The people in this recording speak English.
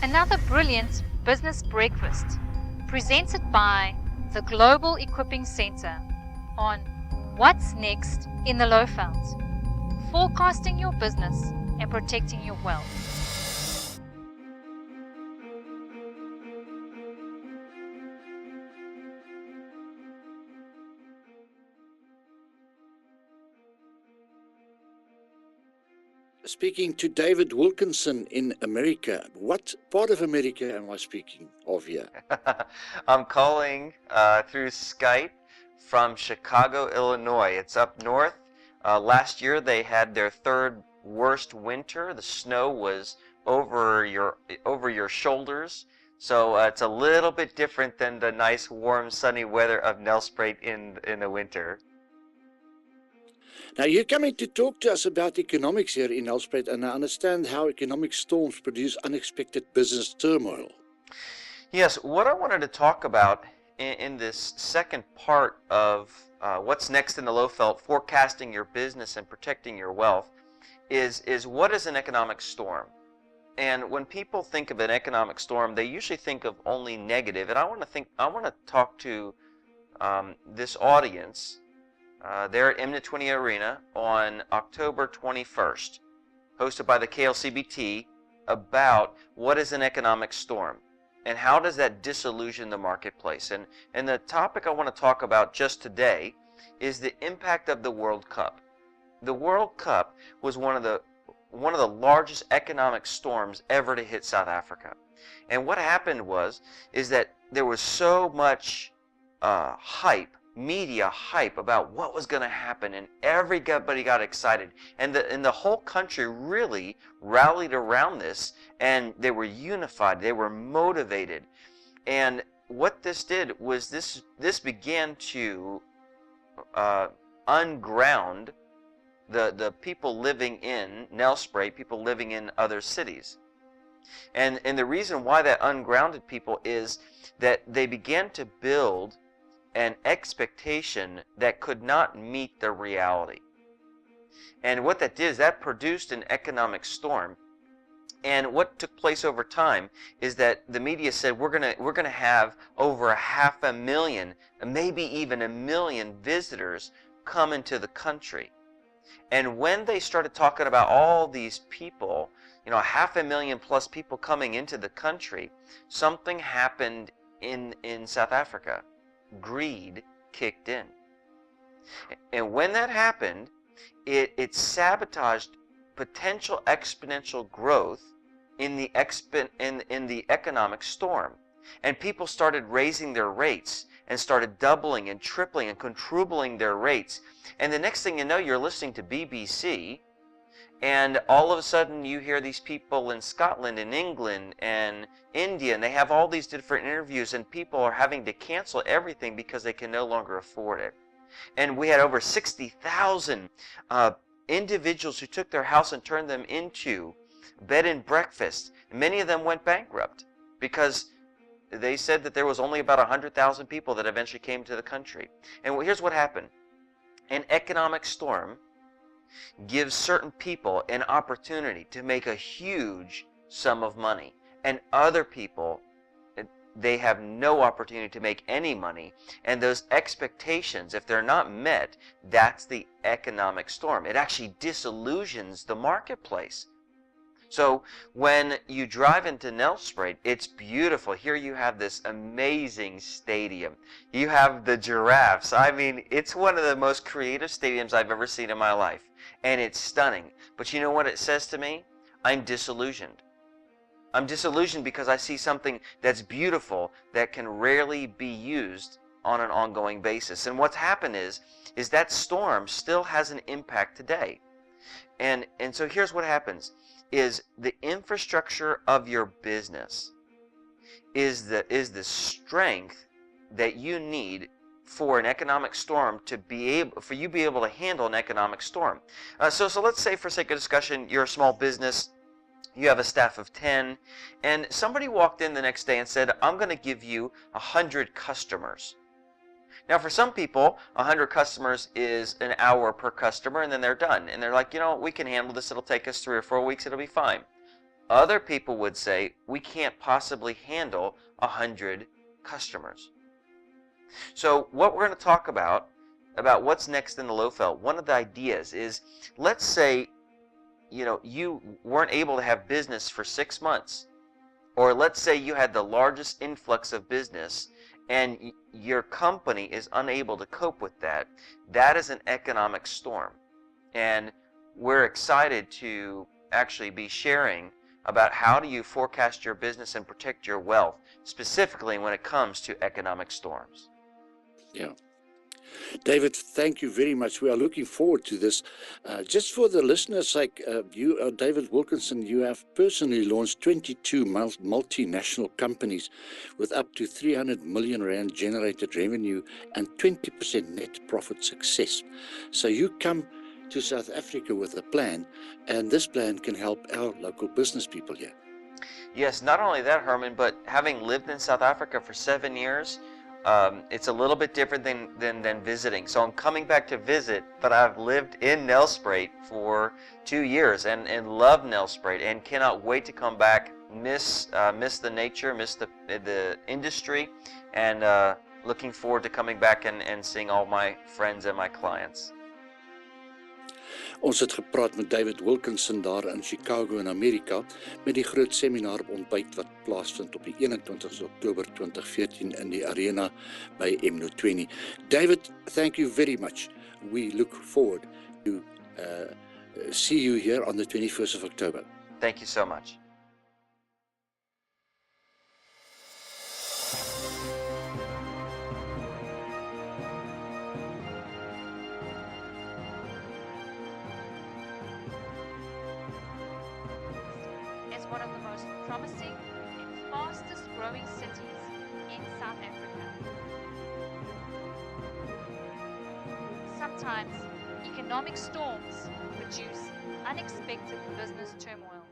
Another brilliant business breakfast presented by the Global Equipping Center on What's Next in the Lowveld, forecasting your business and protecting your wealth. Speaking to David Wilkinson in America. What part of America am I speaking of here? I'm calling through Skype from Chicago, Illinois. It's up north. Last year they had their third worst winter. The snow was over your shoulders. So it's a little bit different than the nice, warm, sunny weather of Nelspruit in the winter. Now, you're coming to talk to us about economics here in Nelspruit, and I understand how economic storms produce unexpected business turmoil. Yes, what I wanted to talk about in this second part of what's next in the Lowveld, forecasting your business and protecting your wealth, is what is an economic storm? And when people think of an economic storm, they usually think of only negative. And I want to talk to this audience. They're at Imminent 20 Arena on October 21st, hosted by the KLCBT, about what is an economic storm and how does that disillusion the marketplace. And the topic I want to talk about just today is the impact of the World Cup. The World Cup was one of the largest economic storms ever to hit South Africa. And what happened is that there was so much media hype about what was going to happen, and everybody got excited, and the whole country really rallied around this, and they were unified, they were motivated. And what this did was this began to unground the people living in Nelspruit, people living in other cities. And the reason why that ungrounded people is that they began to build an expectation that could not meet the reality. And what that did is that produced an economic storm. And what took place over time is that the media said we're gonna have over 500,000, maybe even 1 million visitors come into the country. And when they started talking about all these people, 500,000 plus people coming into the country, something happened in South Africa. Greed kicked in. And when that happened, it sabotaged potential exponential growth in the economic storm. And people started raising their rates and started doubling and tripling and quadrupling their rates. And the next thing you know, you're listening to BBC, and all of a sudden you hear these people in Scotland and England and India, and they have all these different interviews, and people are having to cancel everything because they can no longer afford it. And we had over 60,000 individuals who took their house and turned them into bed and breakfast. Many of them went bankrupt because they said that there was only about 100,000 people that eventually came to the country. And here's what happened. An economic storm gives certain people an opportunity to make a huge sum of money, and other people, they have no opportunity to make any money. And those expectations, if they're not met, that's the economic storm. It actually disillusions the marketplace. So when you drive into Nelspruit, it's beautiful. Here you have this amazing stadium. You have the giraffes. I mean, it's one of the most creative stadiums I've ever seen in my life. And it's stunning. But you know what it says to me? I'm disillusioned. I'm disillusioned because I see something that's beautiful that can rarely be used on an ongoing basis. And what's happened is that storm still has an impact today. And so here's what happens. Is the infrastructure of your business is the strength that you need for an economic storm to be able to handle an economic storm. So let's say, for sake of discussion, you're a small business, you have a staff of 10, and somebody walked in the next day and said, I'm going to give you 100 customers. Now, for some people, 100 customers is an hour per customer, and then they're done. And they're like, we can handle this. It'll take us 3 or 4 weeks. It'll be fine. Other people would say, we can't possibly handle 100 customers. So what we're going to talk about what's next in the Lowveld, one of the ideas is, let's say, you weren't able to have business for 6 months. Or let's say you had the largest influx of business and your company is unable to cope with that. That is an economic storm. And we're excited to actually be sharing about how do you forecast your business and protect your wealth, specifically when it comes to economic storms. Yeah. David, thank you very much. We are looking forward to this. Just for the listeners, like you, David Wilkinson, you have personally launched 22 multinational companies with up to 300 million rand generated revenue and 20% net profit success. So you come to South Africa with a plan, and this plan can help our local business people here. Yes, not only that, Herman, but having lived in South Africa for 7 years, it's a little bit different than visiting. So I'm coming back to visit, but I've lived in Nelspruit for 2 years and love Nelspruit and cannot wait to come back, miss the nature, miss the industry, and looking forward to coming back and seeing all my friends and my clients. Ons het gepraat met David Wilkinson daar in Chicago in Amerika met die groot seminar ontbyt wat plaasvind op die 21 Oktober 2014 in die arena by MNO20. David, thank you very much. We look forward to see you here on the 21st of October. Thank you so much. One of the most promising and fastest growing cities in South Africa. Sometimes economic storms produce unexpected business turmoil.